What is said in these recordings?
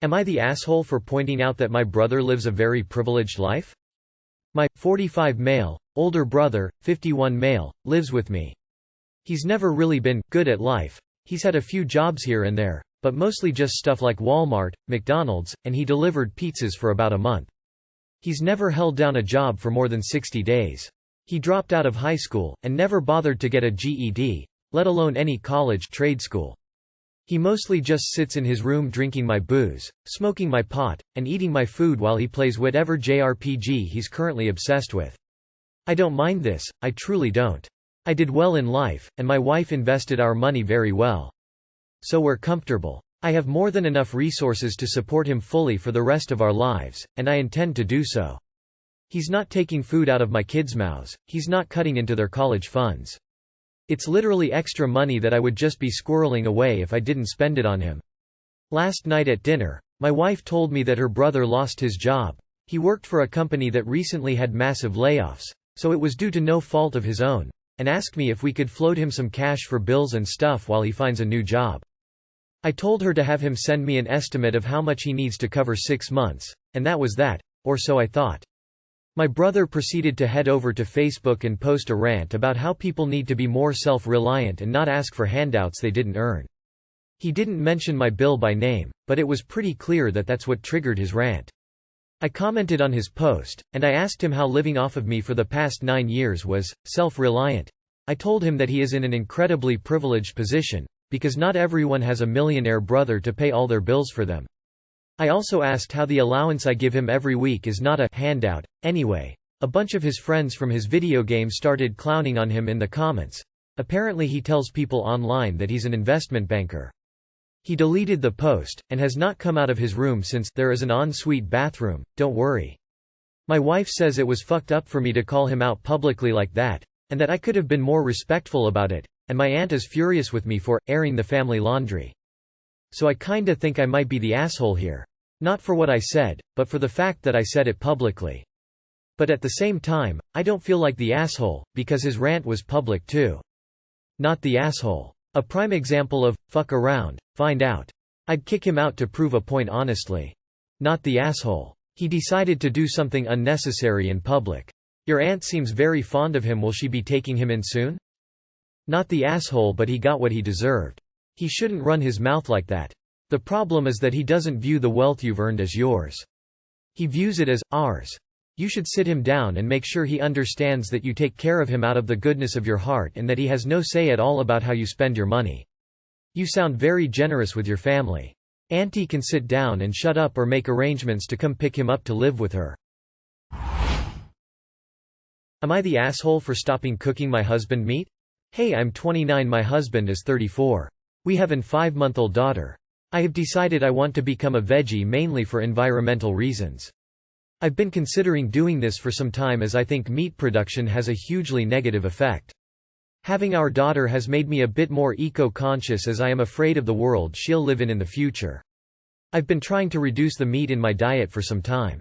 Am I the asshole for pointing out that my brother lives a very privileged life? My 45 male, older brother, 51 male, lives with me. He's never really been good at life. He's had a few jobs here and there, but mostly just stuff like Walmart, McDonald's, and he delivered pizzas for about a month. He's never held down a job for more than 60 days. He dropped out of high school, and never bothered to get a GED, let alone any college trade school. He mostly just sits in his room drinking my booze, smoking my pot, and eating my food while he plays whatever JRPG he's currently obsessed with. I don't mind this, I truly don't. I did well in life, and my wife invested our money very well. So we're comfortable. I have more than enough resources to support him fully for the rest of our lives, and I intend to do so. He's not taking food out of my kids' mouths, he's not cutting into their college funds. It's literally extra money that I would just be squirreling away if I didn't spend it on him. Last night at dinner, my wife told me that her brother lost his job. He worked for a company that recently had massive layoffs, so it was due to no fault of his own, and asked me if we could float him some cash for bills and stuff while he finds a new job. I told her to have him send me an estimate of how much he needs to cover 6 months, and that was that, or so I thought. My brother proceeded to head over to Facebook and post a rant about how people need to be more self-reliant and not ask for handouts they didn't earn. He didn't mention my bill by name, but it was pretty clear that that's what triggered his rant. I commented on his post, and I asked him how living off of me for the past 9 years was self-reliant. I told him that he is in an incredibly privileged position, because not everyone has a millionaire brother to pay all their bills for them. I also asked how the allowance I give him every week is not a handout. Anyway, a bunch of his friends from his video game started clowning on him in the comments. Apparently he tells people online that he's an investment banker. He deleted the post, and has not come out of his room since. There is an ensuite bathroom, don't worry. My wife says it was fucked up for me to call him out publicly like that, and that I could have been more respectful about it, and my aunt is furious with me for airing the family laundry. So I kinda think I might be the asshole here. Not for what I said, but for the fact that I said it publicly. But at the same time, I don't feel like the asshole, because his rant was public too. Not the asshole. A prime example of, fuck around, find out. I'd kick him out to prove a point honestly. Not the asshole. He decided to do something unnecessary in public. Your aunt seems very fond of him, will she be taking him in soon? Not the asshole, but he got what he deserved. He shouldn't run his mouth like that. The problem is that he doesn't view the wealth you've earned as yours. He views it as ours. You should sit him down and make sure he understands that you take care of him out of the goodness of your heart and that he has no say at all about how you spend your money. You sound very generous with your family. Auntie can sit down and shut up or make arrangements to come pick him up to live with her. Am I the asshole for stopping cooking my husband meat? Hey, I'm 29, my husband is 34. We have an 5-month-old daughter. I have decided I want to become a veggie mainly for environmental reasons. I've been considering doing this for some time as I think meat production has a hugely negative effect. Having our daughter has made me a bit more eco-conscious as I am afraid of the world she'll live in the future. I've been trying to reduce the meat in my diet for some time.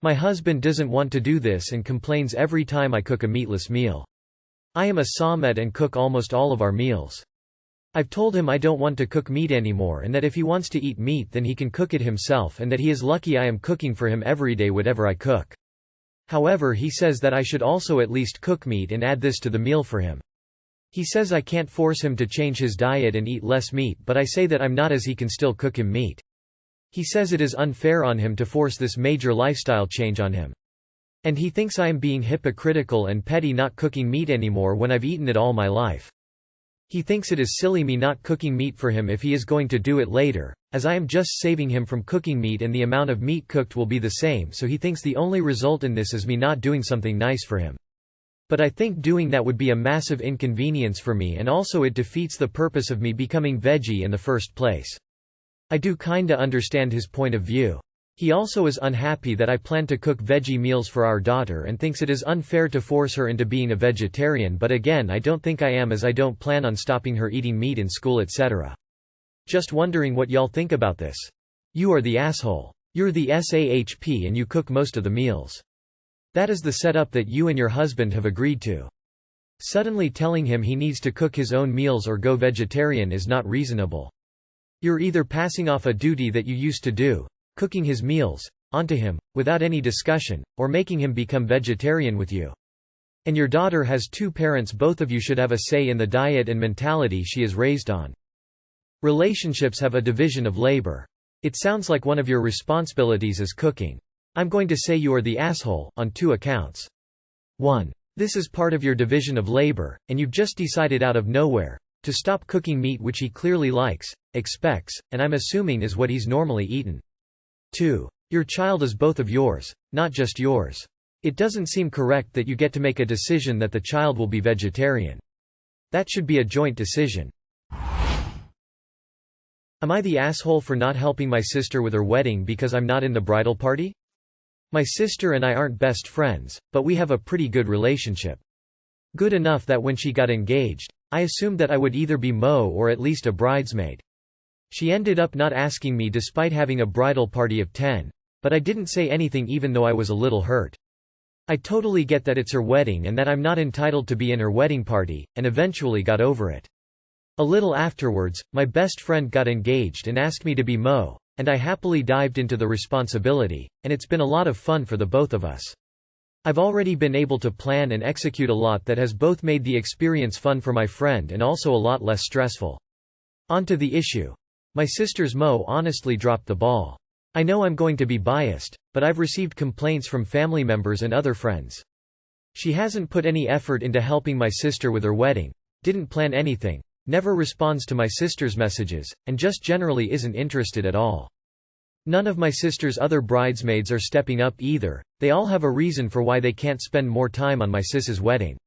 My husband doesn't want to do this and complains every time I cook a meatless meal. I am a sommelier and cook almost all of our meals. I've told him I don't want to cook meat anymore and that if he wants to eat meat then he can cook it himself and that he is lucky I am cooking for him every day whatever I cook. However, he says that I should also at least cook meat and add this to the meal for him. He says I can't force him to change his diet and eat less meat, but I say that I'm not, as he can still cook him meat. He says it is unfair on him to force this major lifestyle change on him. And he thinks I am being hypocritical and petty not cooking meat anymore when I've eaten it all my life. He thinks it is silly me not cooking meat for him if he is going to do it later, as I am just saving him from cooking meat and the amount of meat cooked will be the same, so he thinks the only result in this is me not doing something nice for him. But I think doing that would be a massive inconvenience for me and also it defeats the purpose of me becoming veggie in the first place. I do kinda understand his point of view. He also is unhappy that I plan to cook veggie meals for our daughter and thinks it is unfair to force her into being a vegetarian, but again I don't think I am, as I don't plan on stopping her eating meat in school etc. Just wondering what y'all think about this. You are the asshole. You're the SAHP and you cook most of the meals. That is the setup that you and your husband have agreed to. Suddenly telling him he needs to cook his own meals or go vegetarian is not reasonable. You're either passing off a duty that you used to do, cooking his meals, onto him, without any discussion, or making him become vegetarian with you. And your daughter has two parents. Both of you should have a say in the diet and mentality she is raised on. Relationships have a division of labor. It sounds like one of your responsibilities is cooking. I'm going to say you are the asshole, on 2 accounts. 1. This is part of your division of labor, and you've just decided out of nowhere to stop cooking meat which he clearly likes, expects, and I'm assuming is what he's normally eaten. 2. Your child is both of yours, not just yours. It doesn't seem correct that you get to make a decision that the child will be vegetarian. That should be a joint decision. Am I the asshole for not helping my sister with her wedding because I'm not in the bridal party? My sister and I aren't best friends, but we have a pretty good relationship. Good enough that when she got engaged, I assumed that I would either be Mo or at least a bridesmaid. She ended up not asking me despite having a bridal party of 10, but I didn't say anything even though I was a little hurt. I totally get that it's her wedding and that I'm not entitled to be in her wedding party, and eventually got over it. A little afterwards, my best friend got engaged and asked me to be Mo, and I happily dived into the responsibility, and it's been a lot of fun for the both of us. I've already been able to plan and execute a lot that has both made the experience fun for my friend and also a lot less stressful. On to the issue. My sister's Mo honestly dropped the ball. I know I'm going to be biased, but I've received complaints from family members and other friends. She hasn't put any effort into helping my sister with her wedding, didn't plan anything, never responds to my sister's messages, and just generally isn't interested at all. None of my sister's other bridesmaids are stepping up either. They all have a reason for why they can't spend more time on my sis's wedding.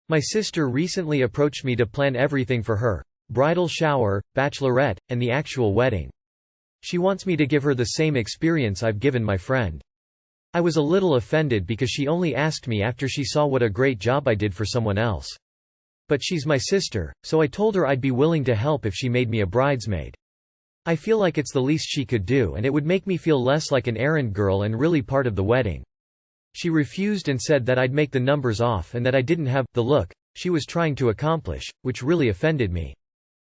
My sister recently approached me to plan everything for her: bridal shower, bachelorette, and the actual wedding. She wants me to give her the same experience I've given my friend. I was a little offended because she only asked me after she saw what a great job I did for someone else. But she's my sister, so I told her I'd be willing to help if she made me a bridesmaid. I feel like it's the least she could do, and it would make me feel less like an errand girl and really part of the wedding. She refused and said that I'd make the numbers off and that I didn't have the look she was trying to accomplish, which really offended me.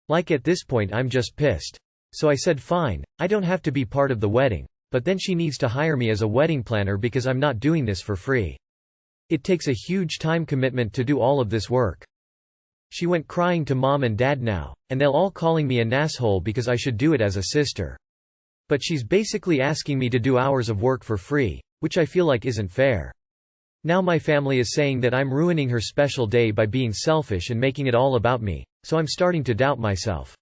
Like, at this point I'm just pissed. So I said fine, I don't have to be part of the wedding, but then she needs to hire me as a wedding planner because I'm not doing this for free. It takes a huge time commitment to do all of this work. She went crying to mom and dad now, and they'll all calling me an asshole because I should do it as a sister. But she's basically asking me to do hours of work for free, which I feel like isn't fair. Now my family is saying that I'm ruining her special day by being selfish and making it all about me, so I'm starting to doubt myself.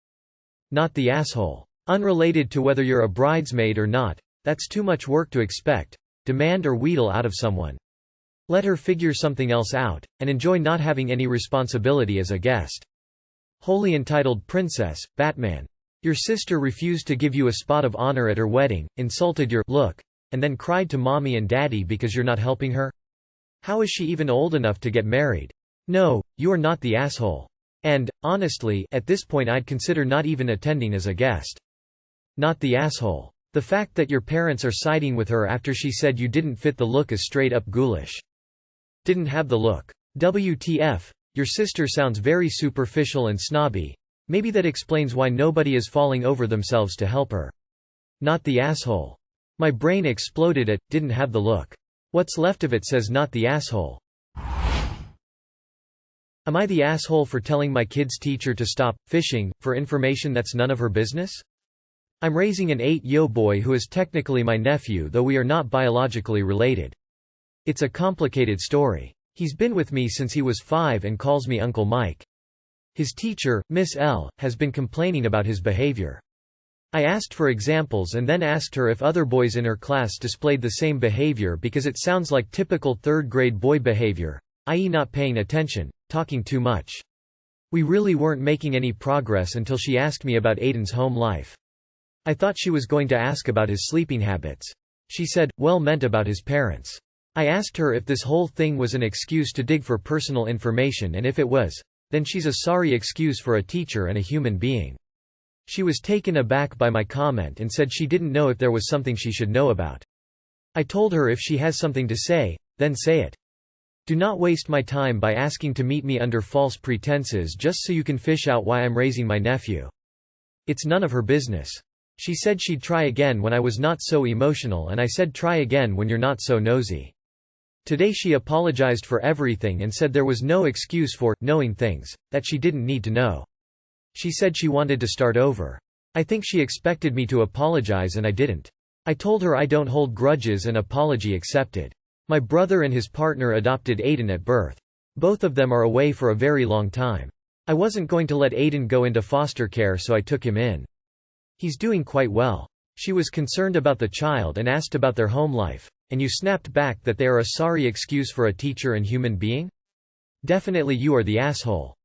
Not the asshole. Unrelated to whether you're a bridesmaid or not, that's too much work to expect, demand or wheedle out of someone. Let her figure something else out, and enjoy not having any responsibility as a guest. Wholly entitled princess, Batman. Your sister refused to give you a spot of honor at her wedding, insulted your look, and then cried to mommy and daddy because you're not helping her? How is she even old enough to get married? No, you are not the asshole. And, honestly, at this point I'd consider not even attending as a guest. Not the asshole. The fact that your parents are siding with her after she said you didn't fit the look is straight up ghoulish. Didn't have the look. WTF, your sister sounds very superficial and snobby. Maybe that explains why nobody is falling over themselves to help her. Not the asshole. My brain exploded at, didn't have the look. What's left of it says not the asshole. Am I the asshole for telling my kid's teacher to stop fishing for information that's none of her business? I'm raising an 8-year-old boy who is technically my nephew, though we are not biologically related. It's a complicated story. He's been with me since he was 5 and calls me Uncle Mike. His teacher, Miss L, has been complaining about his behavior. I asked for examples and then asked her if other boys in her class displayed the same behavior because it sounds like typical third-grade boy behavior, i.e. not paying attention, talking too much. We really weren't making any progress until she asked me about Aiden's home life. I thought she was going to ask about his sleeping habits. She said, well meant about his parents. I asked her if this whole thing was an excuse to dig for personal information, and if it was, then she's a sorry excuse for a teacher and a human being. She was taken aback by my comment and said she didn't know if there was something she should know about. I told her if she has something to say, then say it. Do not waste my time by asking to meet me under false pretenses just so you can fish out why I'm raising my nephew. It's none of her business. She said she'd try again when I was not so emotional, and I said try again when you're not so nosy. Today she apologized for everything and said there was no excuse for knowing things that she didn't need to know. She said she wanted to start over. I think she expected me to apologize and I didn't. I told her I don't hold grudges and apology accepted. My brother and his partner adopted Aiden at birth. Both of them are away for a very long time. I wasn't going to let Aiden go into foster care, so I took him in. He's doing quite well. She was concerned about the child and asked about their home life. And you snapped back that they are a sorry excuse for a teacher and human being? Definitely you are the asshole.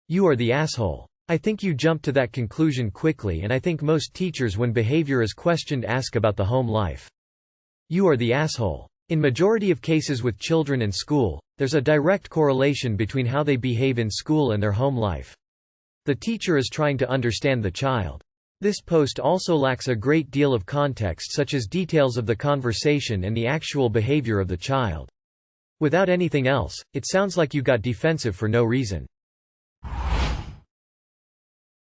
You are the asshole. I think you jumped to that conclusion quickly, and I think most teachers when behavior is questioned ask about the home life. You are the asshole. In majority of cases with children and school, there's a direct correlation between how they behave in school and their home life. The teacher is trying to understand the child. This post also lacks a great deal of context, such as details of the conversation and the actual behavior of the child. Without anything else, it sounds like you got defensive for no reason.